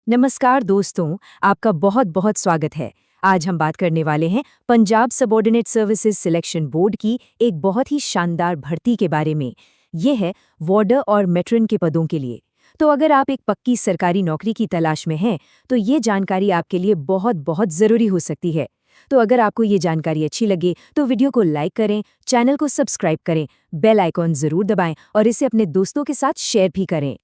नमस्कार दोस्तों, आपका बहुत बहुत स्वागत है। आज हम बात करने वाले हैं Punjab subordinate services selection board की एक बहुत ही शानदार भर्ती के बारे में। ये है वार्डर और मेट्रन के पदों के लिए। तो अगर आप एक पक्की सरकारी नौकरी की तलाश में हैं, तो ये जानकारी आपके लिए बहुत बहुत ज़रूरी हो सकती है। तो अगर आपको ये जानकारी अच्छी लगे तो वीडियो को लाइक करें, चैनल को सब्सक्राइब करें, बेल आइकॉन ज़रूर दबाएं और इसे अपने दोस्तों के साथ शेयर भी करें।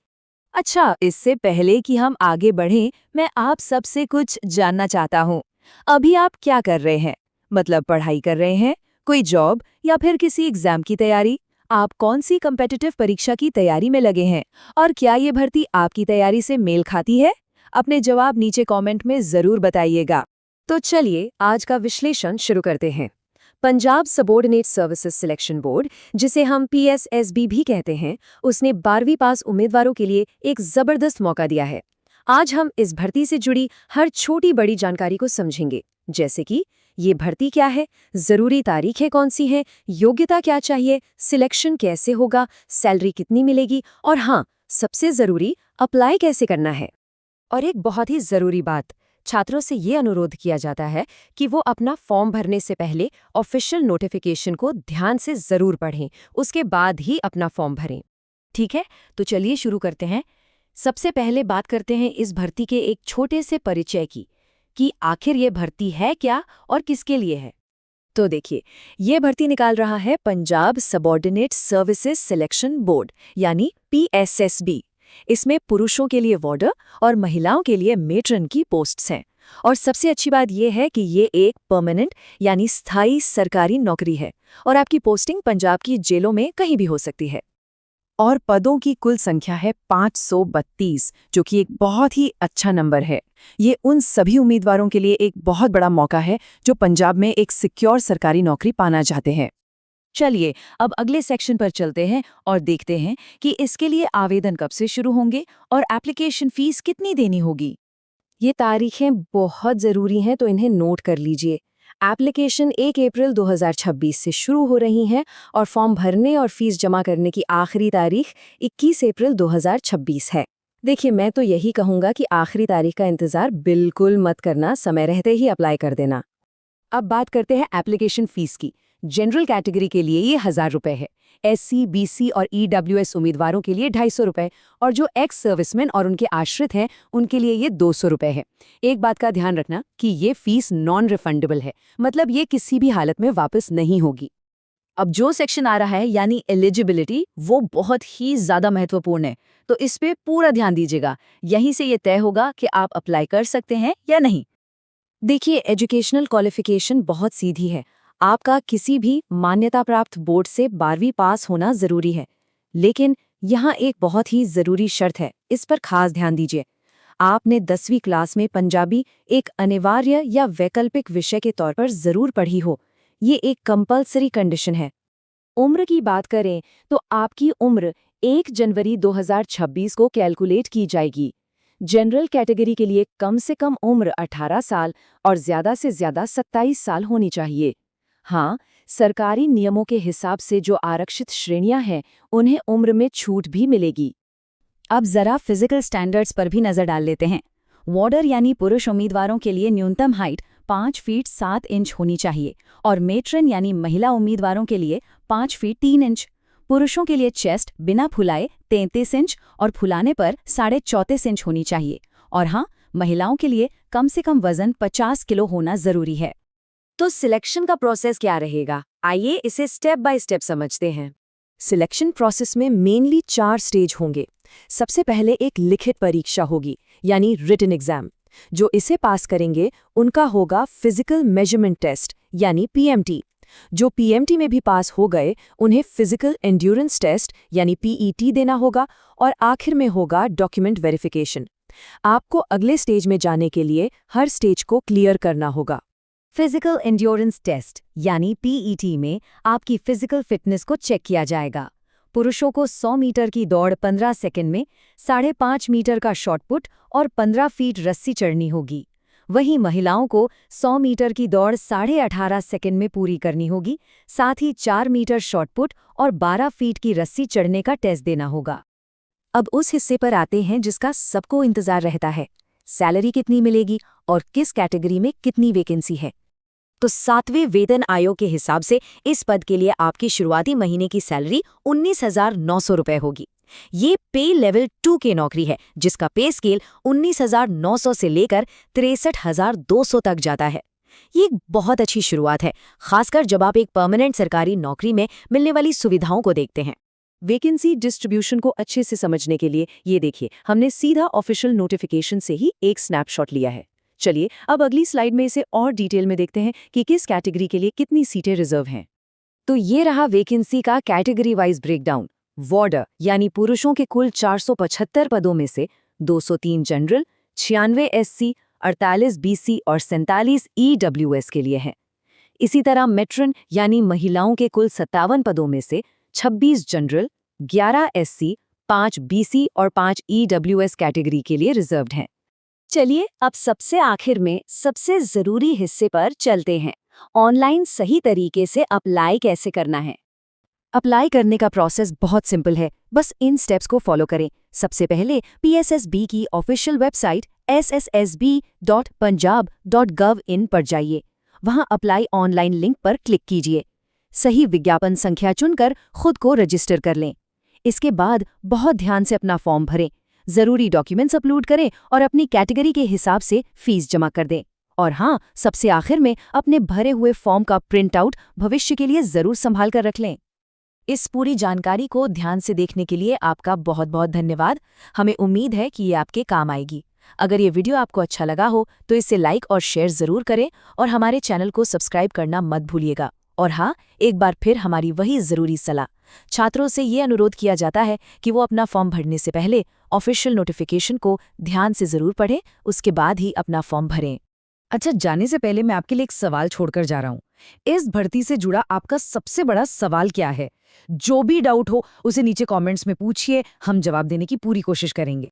अच्छा, इससे पहले कि हम आगे बढ़ें, मैं आप सबसे कुछ जानना चाहता हूँ। अभी आप क्या कर रहे हैं? मतलब पढ़ाई कर रहे हैं, कोई जॉब या फिर किसी एग्जाम की तैयारी? आप कौन सी कम्पिटिटिव परीक्षा की तैयारी में लगे हैं? और क्या ये भर्ती आपकी तैयारी से मेल खाती है? अपने जवाब नीचे कमेंट में जरूर बताइएगा। तो चलिए आज का विश्लेषण शुरू करते हैं। Punjab subordinate services selection board, जिसे हम PSSB भी कहते हैं, उसने 12वीं पास उम्मीदवारों के लिए एक जबरदस्त मौका दिया है। आज हम इस भर्ती से जुड़ी हर छोटी बड़ी जानकारी को समझेंगे, जैसे कि ये भर्ती क्या है, जरूरी तारीखें कौन सी हैं, योग्यता क्या चाहिए, सिलेक्शन कैसे होगा, सैलरी कितनी मिलेगी और हाँ, सबसे जरूरी अप्लाई कैसे करना है। और एक बहुत ही जरूरी बात, छात्रों से ये अनुरोध किया जाता है कि वो अपना फॉर्म भरने से पहले ऑफिशियल नोटिफिकेशन को ध्यान से जरूर पढ़ें, उसके बाद ही अपना फॉर्म भरें। ठीक है, तो चलिए शुरू करते हैं। सबसे पहले बात करते हैं इस भर्ती के एक छोटे से परिचय की, कि आखिर ये भर्ती है क्या और किसके लिए है। तो देखिए, ये भर्ती निकाल रहा है Punjab subordinate services selection board यानी PSSB। इसमें पुरुषों के लिए वार्डर और महिलाओं के लिए मेट्रन की पोस्ट्स हैं। और सबसे अच्छी बात यह है कि ये एक परमानेंट यानी स्थायी सरकारी नौकरी है और आपकी पोस्टिंग पंजाब की जेलों में कहीं भी हो सकती है। और पदों की कुल संख्या है 532, जो कि एक बहुत ही अच्छा नंबर है। ये उन सभी उम्मीदवारों के लिए एक बहुत बड़ा मौका है जो पंजाब में एक सिक्योर सरकारी नौकरी पाना चाहते हैं। चलिए अब अगले सेक्शन पर चलते हैं और देखते हैं कि इसके लिए आवेदन कब से शुरू होंगे और एप्लीकेशन फीस कितनी देनी होगी। ये तारीखें बहुत ज़रूरी हैं, तो इन्हें नोट कर लीजिए। एप्लीकेशन 1 अप्रैल 2026 से शुरू हो रही हैं और फॉर्म भरने और फीस जमा करने की आखिरी तारीख 21 अप्रैल 2026 है। देखिए, मैं तो यही कहूँगा कि आखिरी तारीख का इंतज़ार बिल्कुल मत करना, समय रहते ही अप्लाई कर देना। अब बात करते हैं एप्लीकेशन फीस की। जनरल कैटेगरी के लिए ये 1000 रुपये है। SC, BC और EWS उम्मीदवारों के लिए 250 रुपये और जो एक्स सर्विसमैन और उनके आश्रित हैं उनके लिए ये 200 रुपये है। एक बात का ध्यान रखना कि ये फीस नॉन रिफंडेबल है, मतलब ये किसी भी हालत में वापस नहीं होगी। अब जो सेक्शन आ रहा है यानी एलिजिबिलिटी, वो बहुत ही ज़्यादा महत्वपूर्ण है, तो इस पे पूरा ध्यान दीजिएगा। यहीं से ये तय होगा कि आप अप्लाई कर सकते हैं या नहीं। देखिए, एजुकेशनल क्वालिफिकेशन बहुत सीधी है। आपका किसी भी मान्यता प्राप्त बोर्ड से 12वीं पास होना जरूरी है। लेकिन यहाँ एक बहुत ही जरूरी शर्त है, इस पर खास ध्यान दीजिए। आपने 10वीं क्लास में पंजाबी एक अनिवार्य या वैकल्पिक विषय के तौर पर जरूर पढ़ी हो। ये एक कंपल्सरी कंडीशन है। उम्र की बात करें तो आपकी उम्र 1 जनवरी 2026 को कैलकुलेट की जाएगी। जनरल कैटेगरी के लिए कम से कम उम्र 18 साल और ज्यादा से ज्यादा 27 साल होनी चाहिए। हाँ, सरकारी नियमों के हिसाब से जो आरक्षित श्रेणियां हैं, उन्हें उम्र में छूट भी मिलेगी। अब जरा फिजिकल स्टैंडर्ड्स पर भी नजर डाल लेते हैं। वार्डर यानी पुरुष उम्मीदवारों के लिए न्यूनतम हाइट 5 फीट 7 इंच होनी चाहिए और मेट्रन यानी महिला उम्मीदवारों के लिए 5 फीट 3 इंच। पुरुषों के लिए चेस्ट बिना फुलाए 33 इंच और फुलाने पर 34.5 इंच होनी चाहिए। और हाँ, महिलाओं के लिए कम से कम वजन 50 किलो होना जरूरी है। तो सिलेक्शन का प्रोसेस क्या रहेगा? आइए इसे स्टेप बाय स्टेप समझते हैं। सिलेक्शन प्रोसेस में मेनली 4 स्टेज होंगे। सबसे पहले एक लिखित परीक्षा होगी, यानी रिटन एग्जाम। जो इसे पास करेंगे उनका होगा फिजिकल मेजरमेंट टेस्ट यानी PMT। जो PMT में भी पास हो गए उन्हें फिजिकल एंड्योरेंस टेस्ट यानी PET देना होगा और आखिर में होगा डॉक्यूमेंट वेरिफिकेशन। आपको अगले स्टेज में जाने के लिए हर स्टेज को क्लियर करना होगा। फिजिकल एंड्योरेंस टेस्ट यानी PET में आपकी फिजिकल फिटनेस को चेक किया जाएगा। पुरुषों को 100 मीटर की दौड़ 15 सेकंड में, 5.5 मीटर का शॉटपुट और 15 फीट रस्सी चढ़नी होगी। वहीं महिलाओं को 100 मीटर की दौड़ 18.5 सेकंड में पूरी करनी होगी, साथ ही 4 मीटर शॉटपुट और 12 फीट की रस्सी चढ़ने का टेस्ट देना होगा। अब उस हिस्से पर आते हैं जिसका सबको इंतजार रहता है, सैलरी कितनी मिलेगी और किस कैटेगरी में कितनी वैकेंसी है। तो 7वें वेतन आयोग के हिसाब से इस पद के लिए आपकी शुरुआती महीने की सैलरी 19,900 रुपए होगी। ये पे लेवल 2 की नौकरी है, जिसका पे स्केल 19,900 से लेकर 63,200 तक जाता है। ये एक बहुत अच्छी शुरुआत है, खासकर जब आप एक परमानेंट सरकारी नौकरी में मिलने वाली सुविधाओं को देखते हैं। वैकेंसी डिस्ट्रीब्यूशन को अच्छे से समझने के लिए ये देखिए, हमने सीधा ऑफिशियल नोटिफिकेशन से ही एक स्नैपशॉट लिया है। चलिए अब अगली स्लाइड में इसे और डिटेल में देखते हैं कि किस कैटेगरी के लिए कितनी सीटें रिजर्व हैं। तो ये रहा वैकेंसी का कैटेगरी वाइज ब्रेकडाउन। वार्डर यानी पुरुषों के कुल 475 पदों में से 203 जनरल, 96 SC, 48 BC और 47 EWS के लिए हैं। इसी तरह मेट्रन यानी महिलाओं के कुल 57 पदों में से 26 जनरल, 11 SC, 5 BC और 5 EWS कैटेगरी के लिए रिजर्व्ड हैं। चलिए अब सबसे आखिर में सबसे जरूरी हिस्से पर चलते हैं। ऑनलाइन सही तरीके से अप्लाई कैसे करना है। अप्लाई करने का प्रोसेस बहुत सिंपल है, बस इन स्टेप्स को फॉलो करें। सबसे पहले PSSB की ऑफिशियल वेबसाइट ssb.punjab.gov.in पर जाइए। वहां अप्लाई ऑनलाइन लिंक पर क्लिक कीजिए। सही विज्ञापन संख्या चुनकर खुद को रजिस्टर कर लें। इसके बाद बहुत ध्यान से अपना फॉर्म भरें, जरूरी डॉक्यूमेंट्स अपलोड करें और अपनी कैटेगरी के हिसाब से फीस जमा कर दें। और हाँ, सबसे आखिर में अपने भरे हुए फॉर्म का प्रिंट आउट भविष्य के लिए जरूर संभाल कर रख लें। इस पूरी जानकारी को ध्यान से देखने के लिए आपका बहुत बहुत धन्यवाद। हमें उम्मीद है कि ये आपके काम आएगी। अगर ये वीडियो आपको अच्छा लगा हो तो इसे लाइक और शेयर जरूर करें और हमारे चैनल को सब्सक्राइब करना मत भूलिएगा। और हाँ, एक बार फिर हमारी वही जरूरी सलाह। छात्रों से ये अनुरोध किया जाता है कि वो अपना फॉर्म भरने से पहले ऑफिशियल नोटिफिकेशन को ध्यान से जरूर पढ़ें, उसके बाद ही अपना फॉर्म भरें। अच्छा, जाने से पहले मैं आपके लिए एक सवाल छोड़कर जा रहा हूँ। इस भर्ती से जुड़ा आपका सबसे बड़ा सवाल क्या है? जो भी डाउट हो उसे नीचे कमेंट्स में पूछिए, हम जवाब देने की पूरी कोशिश करेंगे।